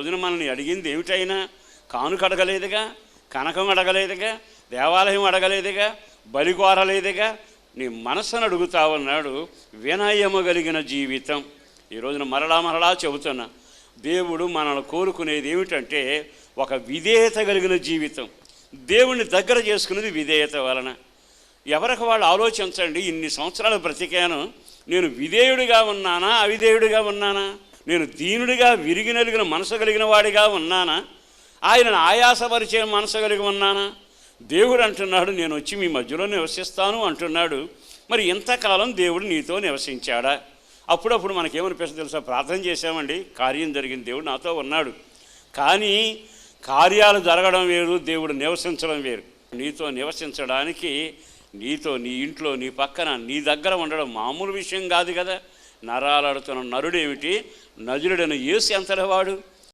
రోజున మనల్ని అడిగింది ఏమిటైనా? కానుక అడగలేదుగా, కనకం అడగలేదుగా, దేవాలయం అడగలేదుగా, బలి కోరలేదుగా. నీ మనస్సును అడుగుతావన్నాడు. వినయము కలిగిన జీవితం. ఈ రోజున మరలా చెబుతున్నా, దేవుడు మనల్ని కోరుకునేది ఏమిటంటే ఒక విధేయత కలిగిన జీవితం. దేవుణ్ణి దగ్గర చేసుకునేది విధేయత వలన. ఎవరికి వాళ్ళు ఆలోచించండి. ఇన్ని సంవత్సరాలు బ్రతికాను, నేను విధేయుడిగా ఉన్నానా, అవిధేయుడిగా ఉన్నానా? నేను దీనుడిగా విరిగి నలిగిన మనసు కలిగిన వాడిగా ఉన్నానా, ఆయనను ఆయాసపరిచే మనసు కలిగి ఉన్నానా? దేవుడు అంటున్నాడు, నేను వచ్చి మీ మధ్యలో నివసిస్తాను అంటున్నాడు. మరి ఇంతకాలం దేవుడు నీతో నివసించాడా? అప్పుడప్పుడు మనకేమనిపిస్తుంది తెలుసా? ప్రార్థన చేశామండి, కార్యం జరిగింది, దేవుడు నాతో ఉన్నాడు. కానీ కార్యాలు జరగడం వేరు, దేవుడు నివసించడం వేరు. నీతో నివసించడానికి, నీతో నీ ఇంట్లో నీ పక్కన నీ దగ్గర ఉండడం మామూలు విషయం కాదు కదా. నరాలాడుతున్న నరుడేమిటి, నజరుడైన యేసు ఎంతటి వాడు?